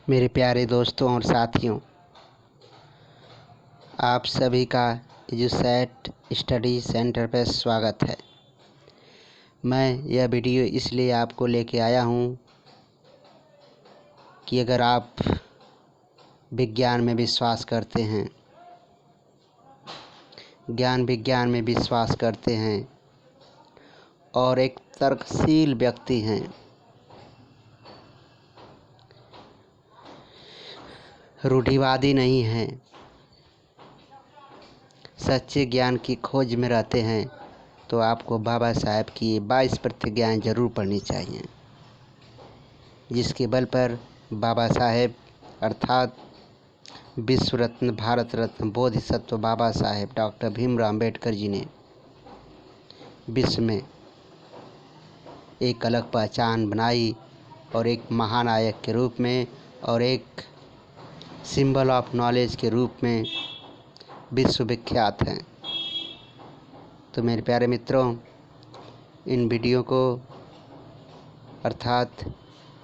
मेरे प्यारे दोस्तों और साथियों, आप सभी का एजुसेट स्टडी सेंटर पर स्वागत है। मैं यह वीडियो इसलिए आपको लेके आया हूँ कि अगर आप विज्ञान में विश्वास करते हैं, ज्ञान विज्ञान में विश्वास करते हैं और एक तर्कशील व्यक्ति हैं, रूढ़िवादी नहीं हैं, सच्चे ज्ञान की खोज में रहते हैं, तो आपको बाबा साहेब की 22 प्रतिज्ञाएं जरूर पढ़नी चाहिए, जिसके बल पर बाबा साहेब अर्थात विश्व रत्न, भारत रत्न, बोधिसत्व बाबा साहेब डॉक्टर भीमराव अम्बेडकर जी ने विश्व में एक अलग पहचान बनाई और एक महानायक के रूप में और एक सिंबल ऑफ नॉलेज के रूप में विश्व विख्यात हैं। तो मेरे प्यारे मित्रों, इन वीडियो को अर्थात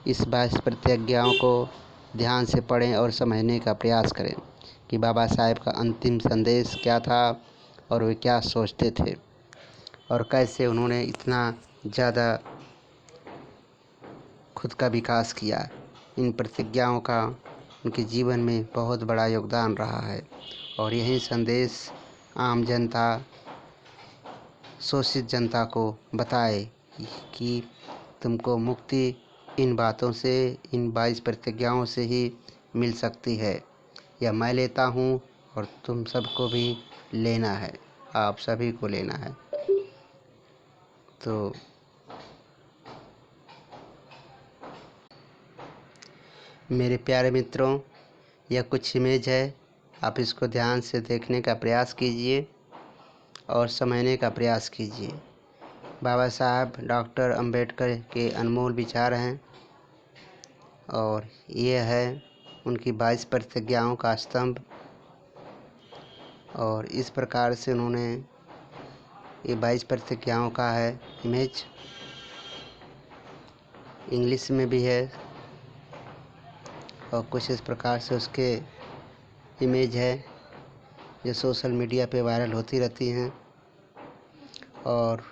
इस 22 प्रतिज्ञाओं को ध्यान से पढ़ें और समझने का प्रयास करें कि बाबा साहेब का अंतिम संदेश क्या था और वे क्या सोचते थे और कैसे उन्होंने इतना ज़्यादा खुद का विकास किया। इन प्रतिज्ञाओं का उनके जीवन में बहुत बड़ा योगदान रहा है और यही संदेश आम जनता, शोषित जनता को बताए कि तुमको मुक्ति इन बातों से, इन 22 प्रतिज्ञाओं से ही मिल सकती है। यह मैं लेता हूँ और तुम सबको भी लेना है, आप सभी को लेना है। तो मेरे प्यारे मित्रों, यह कुछ इमेज है, आप इसको ध्यान से देखने का प्रयास कीजिए और समझने का प्रयास कीजिए। बाबा साहब डॉक्टर अंबेडकर के अनमोल विचार हैं और ये है उनकी 22 प्रतिज्ञाओं का स्तंभ। और इस प्रकार से उन्होंने ये 22 प्रतिज्ञाओं का है इमेज, इंग्लिश में भी है और कुछ इस प्रकार से उसके इमेज है जो सोशल मीडिया पे वायरल होती रहती हैं। और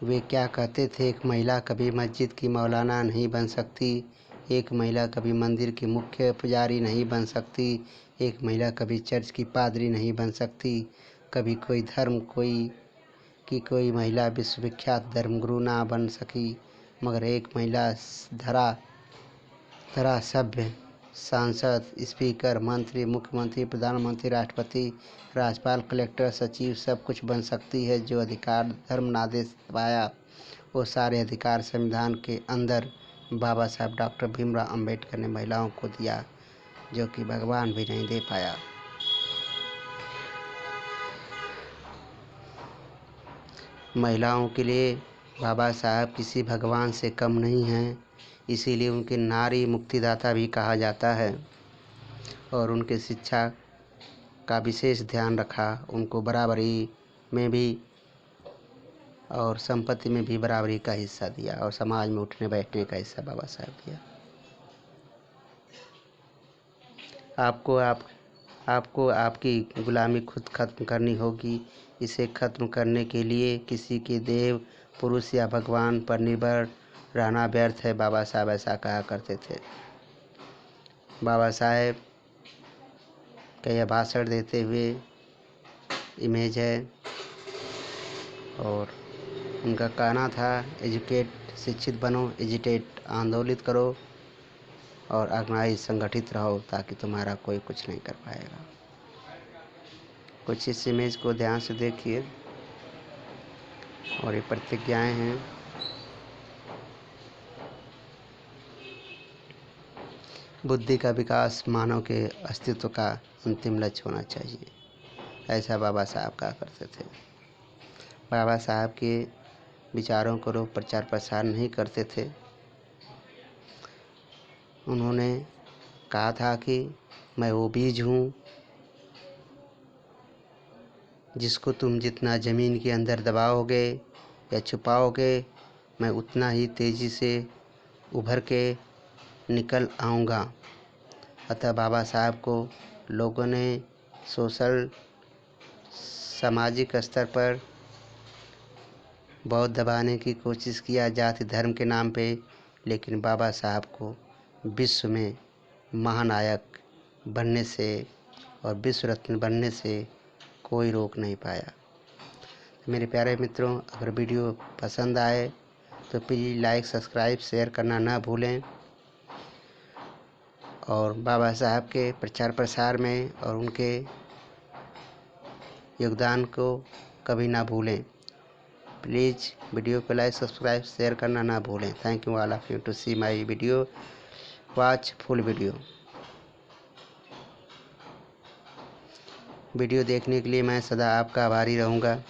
वे क्या कहते थे, एक महिला कभी मस्जिद की मौलाना नहीं बन सकती, एक महिला कभी मंदिर की मुख्य पुजारी नहीं बन सकती, एक महिला कभी चर्च की पादरी नहीं बन सकती, कभी कोई महिला विश्वविख्यात धर्मगुरु ना बन सकी, मगर एक महिला धरा सभ्य, सांसद, स्पीकर, मंत्री, मुख्यमंत्री, प्रधानमंत्री, राष्ट्रपति, राज्यपाल, कलेक्टर, सचिव सब कुछ बन सकती है। जो अधिकार धर्म ना दे पाया, वो सारे अधिकार संविधान के अंदर बाबा साहब डॉक्टर भीमराव अम्बेडकर ने महिलाओं को दिया, जो कि भगवान भी नहीं दे पाया। महिलाओं के लिए बाबा साहब किसी भगवान से कम नहीं हैं, इसीलिए उनके नारी मुक्तिदाता भी कहा जाता है। और उनके शिक्षा का विशेष ध्यान रखा, उनको बराबरी में भी और संपत्ति में भी बराबरी का हिस्सा दिया और समाज में उठने बैठने का हिस्सा बाबा साहब दिया। आपको आपकी गुलामी खुद खत्म करनी होगी। इसे खत्म करने के लिए किसी के देव, पुरुष या भगवान पर निर्भर रहना व्यर्थ है, बाबा साहब ऐसा कहा करते थे। बाबा साहब का यह भाषण देते हुए इमेज है और उनका कहना था, एजुकेट, शिक्षित बनो, एजिटेट, आंदोलित करो और ऑर्गेनाइज, संगठित रहो, ताकि तुम्हारा कोई कुछ नहीं कर पाएगा। कुछ इस इमेज को ध्यान से देखिए और ये प्रतिज्ञाएं हैं। बुद्धि का विकास मानव के अस्तित्व का अंतिम लक्ष्य होना चाहिए, ऐसा बाबा साहब कहा करते थे। बाबा साहब के विचारों को लोग प्रचार प्रसार नहीं करते थे। उन्होंने कहा था कि मैं वो बीज हूँ जिसको तुम जितना ज़मीन के अंदर दबाओगे या छुपाओगे, मैं उतना ही तेज़ी से उभर के निकल आऊँगा। अतः बाबा साहब को लोगों ने सोशल सामाजिक स्तर पर बहुत दबाने की कोशिश किया जाति धर्म के नाम पे, लेकिन बाबा साहब को विश्व में महानायक बनने से और विश्व रत्न बनने से कोई रोक नहीं पाया। मेरे प्यारे मित्रों, अगर वीडियो पसंद आए तो प्लीज़ लाइक सब्सक्राइब शेयर करना ना भूलें और बाबा साहब के प्रचार प्रसार में और उनके योगदान को कभी ना भूलें। प्लीज़ वीडियो को लाइक सब्सक्राइब शेयर करना ना भूलें। Thank you all of you to see my video, watch full video. Video देखने के लिए मैं सदा आपका आभारी रहूँगा।